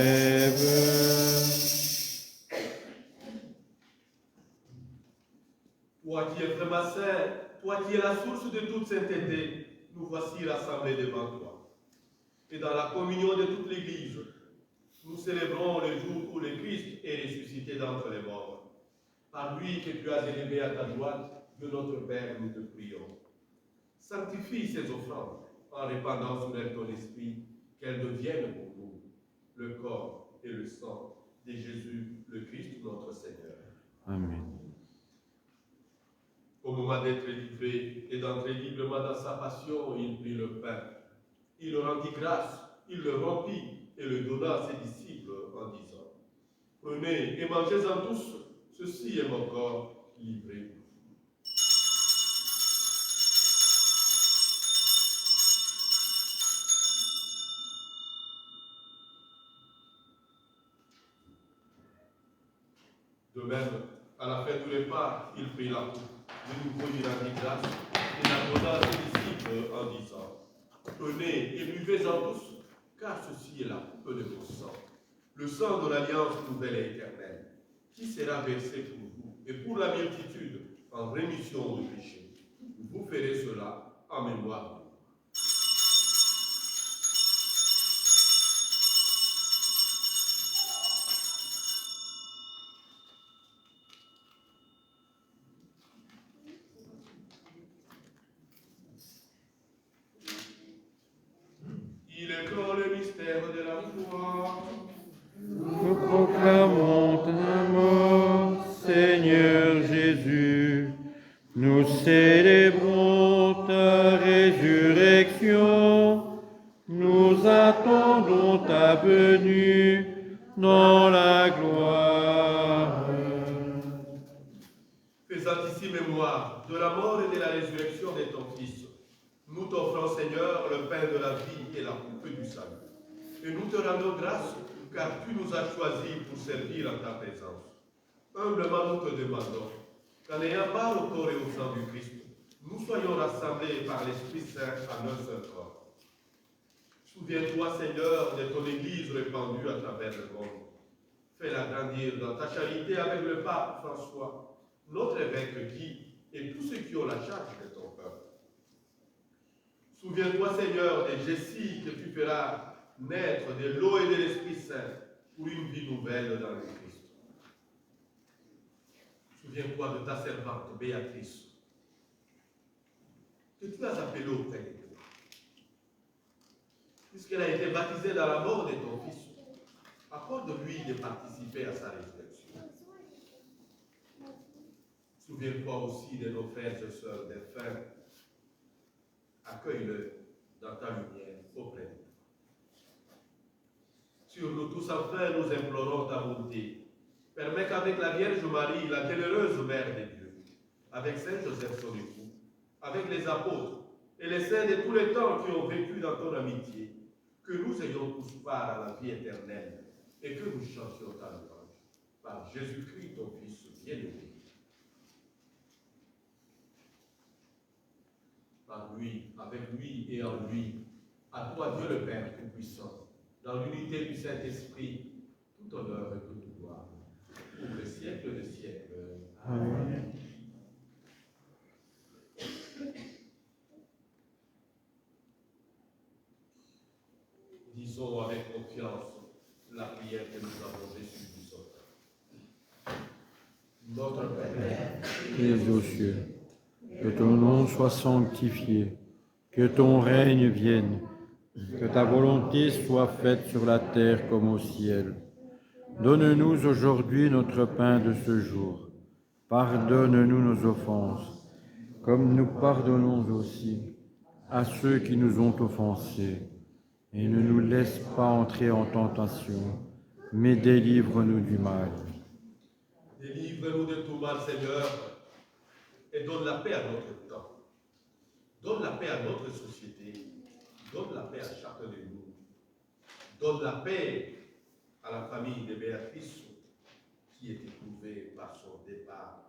Toi qui es vraiment saint, toi qui es la source de toute sainteté, nous voici rassemblés devant toi. et dans la communion de toute l'Église, nous célébrons le jour où le Christ est ressuscité d'entre les morts. Par lui que tu as élevé à ta droite de notre Père, nous te prions. Sanctifie ces offrandes en répandant sur elles ton esprit, qu'elles deviennent pour nous le corps et le sang de Jésus, le Christ, notre Seigneur. Amen. Au moment d'être livré et d'entrer librement dans sa passion, il prit le pain. Il rendit grâce, il le rompit et le donna à ses disciples en disant: Prenez et mangez-en tous, ceci est mon corps livré pour vous. De même, à la fin du repas, il prit la coupe. De nouveau, il rendit grâce et la donna à ses disciples en disant: Prenez et buvez-en tous, car ceci est la coupe de mon sang, le sang de l'alliance nouvelle et éternelle, qui sera versé pour vous et pour la multitude en rémission de péchés. Vous ferez cela en mémoire de moi. Il est clos le mystère de la foi. Nous proclamons ta mort, Seigneur Jésus. Nous célébrons ta résurrection. Nous attendons ta venue dans la gloire. Faisant ici mémoire de la mort et de la résurrection de ton Fils, nous t'offrons, Seigneur, le pain de la vie et la coupe du salut. Et nous te rendons grâce, car tu nous as choisis pour servir en ta présence. Humblement, nous te demandons qu'en ayant part au corps et au sang du Christ, nous soyons rassemblés par l'Esprit Saint en un seul corps. Souviens-toi, Seigneur, de ton Église répandue à travers le monde. Fais-la grandir dans ta charité avec le pape François, notre évêque Guy et tous ceux qui ont la charge de ton peuple. Souviens-toi, Seigneur, des Jessie que tu feras naître de l'eau et de l'Esprit Saint pour une vie nouvelle dans le Christ. Souviens-toi de ta servante Béatrice, que tu as appelée auprès de toi, puisqu'elle a été baptisée dans la mort de ton Fils. Accorde-lui de participer à sa résurrection. Souviens-toi aussi de nos frères et sœurs défunts. Accueille-le dans ta lumière auprès de toi. Sur nous tous, enfin, nous implorons ta bonté. Permets qu'avec la Vierge Marie, la bienheureuse Mère de Dieu, avec Saint Joseph son époux, avec les apôtres et les saints de tous les temps qui ont vécu dans ton amitié, que nous ayons tous part à la vie éternelle et que nous chantions ta louange par Jésus-Christ, ton Fils bien-aimé. Par lui, avec lui et en lui, à toi Dieu le Père Tout-Puissant, dans l'unité du Saint-Esprit, tout honneur et toute gloire, pour le siècle des siècles. Amen. Disons avec confiance la prière que nous avons reçue du Sauveur. Notre Père, qui es aux cieux, que ton nom soit sanctifié, que ton règne vienne, que ta volonté soit faite sur la terre comme au ciel. Donne-nous aujourd'hui notre pain de ce jour. Pardonne-nous nos offenses, comme nous pardonnons aussi à ceux qui nous ont offensés. Et ne nous laisse pas entrer en tentation, mais délivre-nous du mal. Délivre-nous de tout mal, Seigneur, et donne la paix à notre temps. Donne la paix à notre société. Donne la paix à chacun de nous. Donne la paix à la famille de Béatrice, qui est éprouvée par son départ.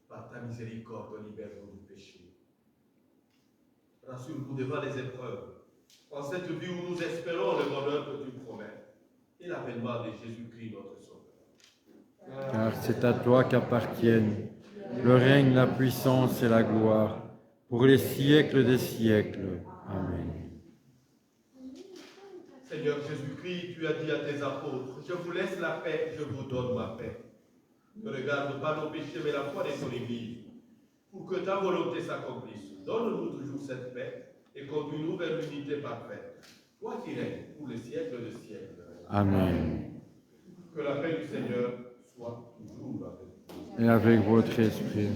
Par ta miséricorde, libère-nous du péché. Rassure-nous devant les épreuves, en cette vie où nous espérons le bonheur que tu promets, et l'avènement de Jésus-Christ, notre Sauveur. Car c'est à toi qu'appartiennent le règne, la puissance et la gloire, pour les siècles des siècles. Amen. Seigneur Jésus-Christ, tu as dit à tes apôtres, je vous laisse la paix, je vous donne ma paix. Ne regarde pas nos péchés, mais la foi de ton Église, pour que ta volonté s'accomplisse. Donne-nous toujours cette paix et conduis-nous vers l'unité parfaite. Toi qui règnes pour les siècles des siècles. Amen. Que la paix du Seigneur soit toujours avec vous. Et avec votre esprit.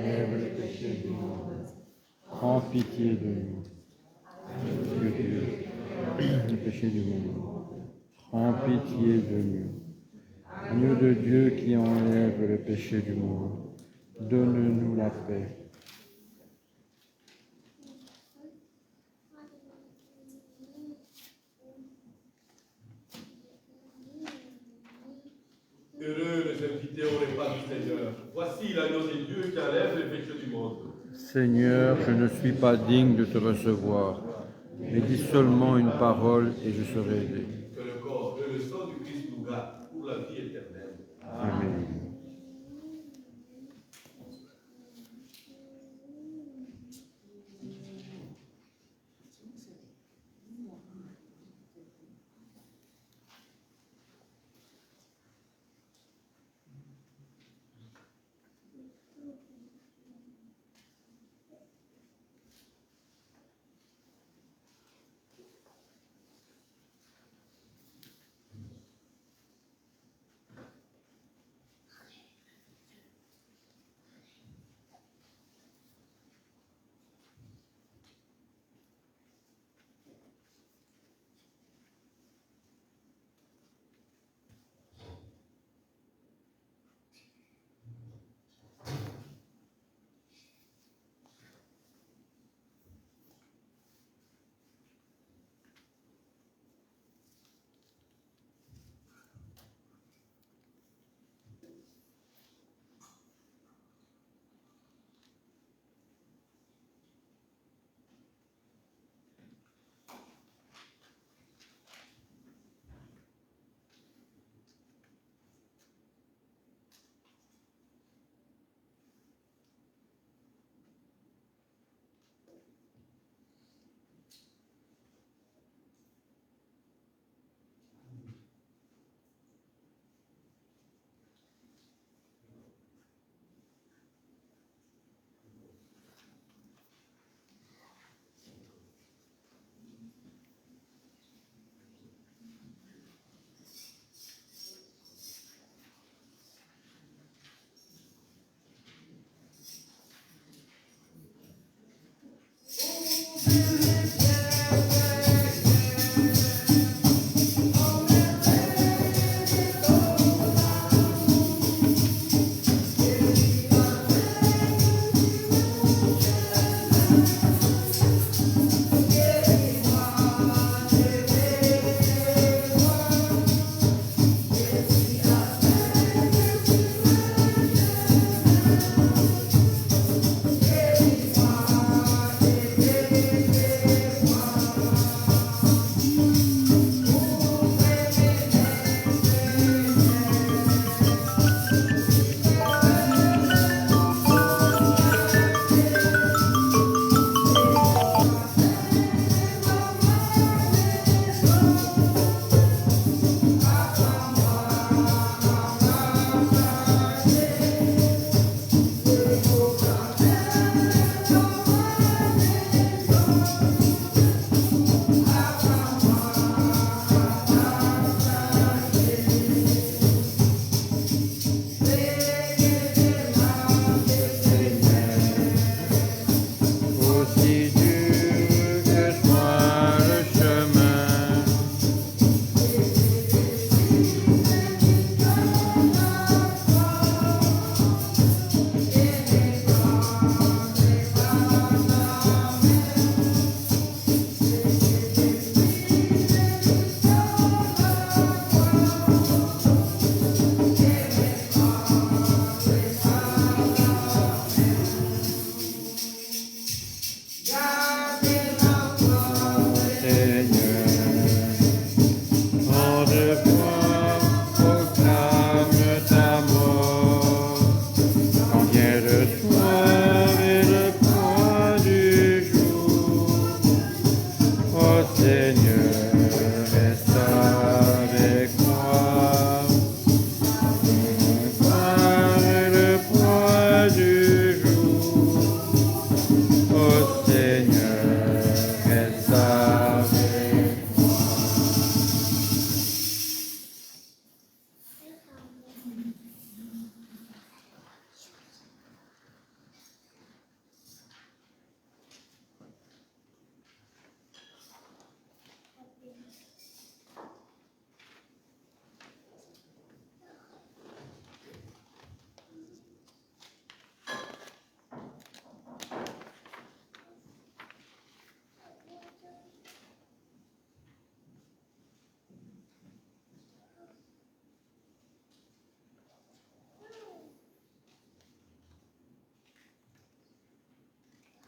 Lève le péché du monde. Prends pitié de nous. Dieu Dieu, le péché du monde. Prends pitié de nous. Agneau de Dieu qui enlève le péché du monde, donne-nous la paix. Heureux les invités au repas du Seigneur. Voici l'agneau de Dieu qui enlève le péché du monde. Seigneur, je ne suis pas digne de te recevoir, mais dis seulement une parole et je serai aidé. Que le corps et le sang du Christ nous gardent pour la vie éternelle. Amen.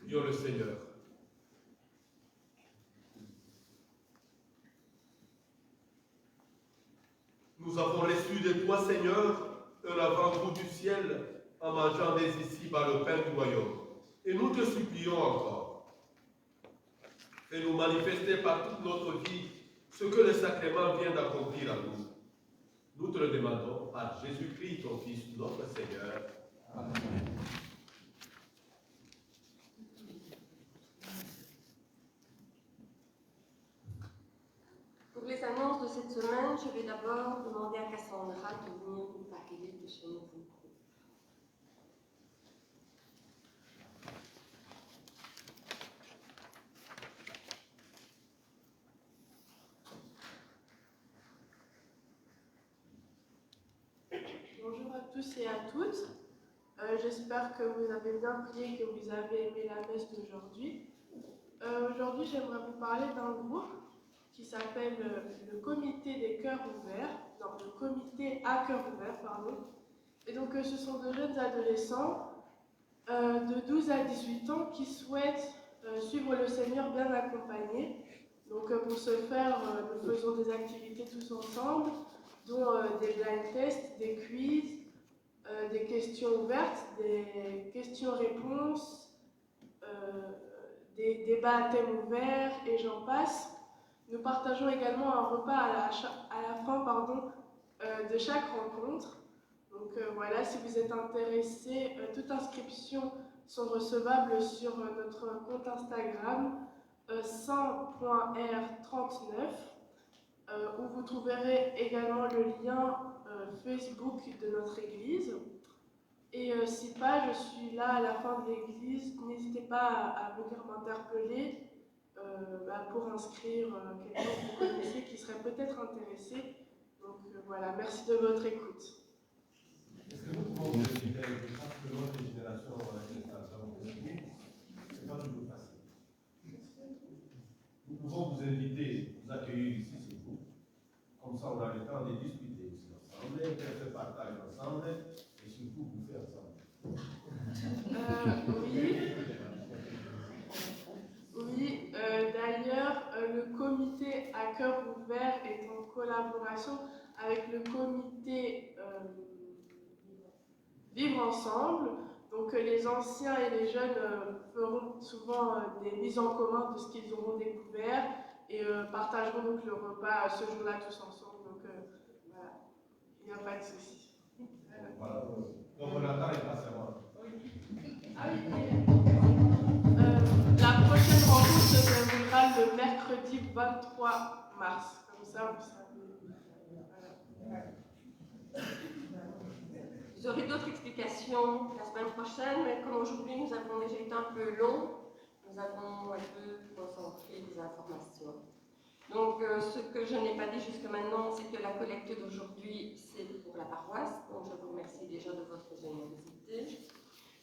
Prions le Seigneur. Nous avons reçu de toi, Seigneur, un avant-goût du ciel en mangeant dès ici par le pain du royaume. Et nous te supplions encore. Fais-nous manifester par toute notre vie ce que le sacrement vient d'accomplir à nous. Nous te le demandons par Jésus-Christ, ton Fils, notre Seigneur. Amen. Pour les annonces de cette semaine, je vais d'abord demander à Cassandra de venir nous parler de son nouveau groupe. Bonjour à tous et à toutes. J'espère que vous avez bien prié, que vous avez aimé la messe d'aujourd'hui. Aujourd'hui, j'aimerais vous parler d'un groupe qui s'appelle le Comité des Cœurs Ouverts, non, le Comité à Cœurs Ouverts, pardon. Et donc, ce sont de jeunes adolescents de 12 à 18 ans qui souhaitent suivre le Seigneur bien accompagnés. Donc, pour ce faire, nous faisons des activités tous ensemble, dont des blind tests, des quiz, des questions ouvertes, des questions-réponses, des débats à thème ouvert et j'en passe. Nous partageons également un repas à la fin de chaque rencontre. Donc voilà, si vous êtes intéressés, toute inscription sont recevables sur notre compte Instagram 100.r39 où vous trouverez également le lien Facebook de notre église. Et si pas, je suis là à la fin de l'église. N'hésitez pas à venir m'interpeller pour inscrire quelqu'un que vous connaissez qui serait peut-être intéressé. Donc voilà, merci de votre écoute. Est-ce que nous pouvons vous inviter parce que notre génération avec l'installation de Facebook, c'est pas toujours facile. Nous pouvons vous inviter, vous accueillir ici chez vous. Comme ça, on a le temps de discuter aussi ensemble, de faire partage ensemble et surtout bouffer ensemble. Oui, d'ailleurs, le comité à cœur ouvert est en collaboration avec le comité Vivre Ensemble. Donc les anciens et les jeunes feront souvent des mises en commun de ce qu'ils auront découvert et partageront donc le repas ce jour-là tous ensemble. Donc voilà, il n'y a pas de souci. Voilà. Donc on attend impatiemment. Ah oui, la prochaine rencontre se déroulera le mercredi 23 mars. Comme ça, vous savez. Voilà. Vous aurez d'autres explications la semaine prochaine, mais comme aujourd'hui nous avons déjà été un peu long, nous avons un peu concentré les informations. Donc ce que je n'ai pas dit jusque maintenant, c'est que la collecte d'aujourd'hui, c'est pour la paroisse, donc je vous remercie déjà de votre générosité.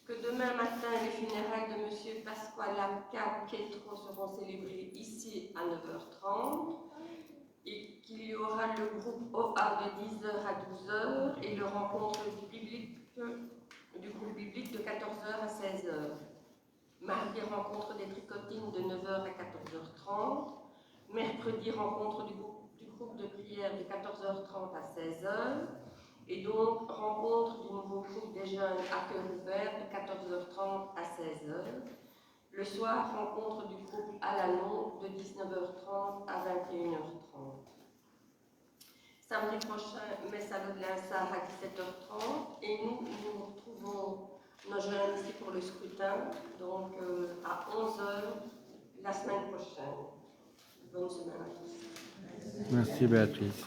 Que demain matin, les funérailles de M. Pasquale Quetro seront célébrées ici à 9h30 et qu'il y aura le groupe OA de 10h à 12h et le rencontre du groupe biblique de 14h à 16h. Mardi, rencontre des tricotines de 9h à 14h30. Mercredi, rencontre du groupe de prière de 14h30 à 16h. Et donc, rencontre du nouveau groupe des jeunes à cœur ouvert de 14h30 à 16h. Le soir, rencontre du groupe à l'Anon de 19h30 à 21h30. Samedi prochain, messe à l'Aude-Linsard à 17h30. Et nous retrouvons nos jeunes ici pour le scrutin, donc à 11h la semaine prochaine. Bonne semaine à tous. Merci Béatrice.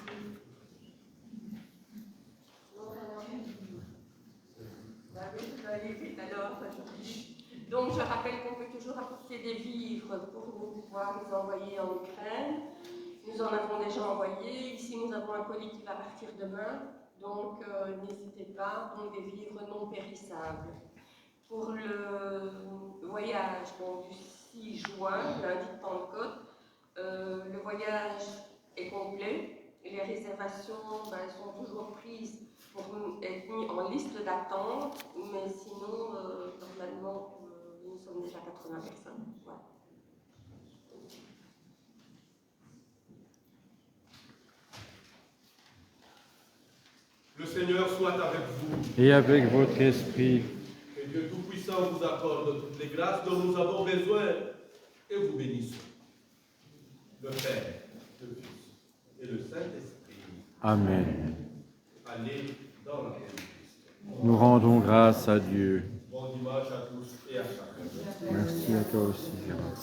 Donc je rappelle qu'on peut toujours apporter des vivres pour nous pouvoir les envoyer en Ukraine. Nous en avons déjà envoyé. Ici nous avons un colis qui va partir demain. Donc n'hésitez pas, donc des vivres non périssables. Pour le voyage du 6 juin, lundi de Pentecôte, le voyage est complet. Les réservations sont toujours prises pour être mis en liste d'attente, mais sinon, normalement, nous sommes déjà capables. 80 personnes. Voilà. Le Seigneur soit avec vous. Et avec votre esprit, Que Dieu Tout-Puissant vous accorde toutes les grâces dont nous avons besoin et vous bénisse. Le Père, le Fils et le Saint-Esprit. Amen. Allez dans la paix de Christ. Nous rendons grâce à Dieu. Bon dimanche à tous et à chacun. Merci à toi aussi, Gérard.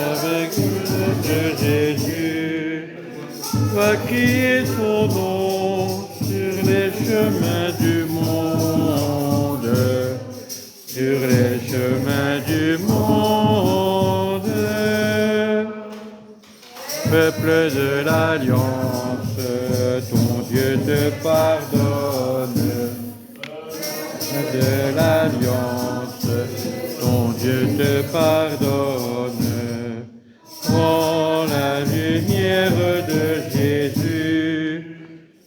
Avec de Jésus, va crier son nom sur les chemins du monde, sur les chemins du monde. Peuple de l'Alliance, ton Dieu te pardonne. De l'Alliance, ton Dieu te pardonne. Prends la lumière de Jésus,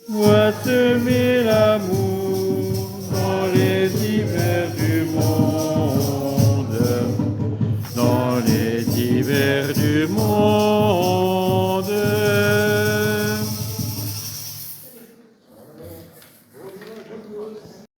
vois semer l'amour dans les hivers du monde, dans les hivers du monde.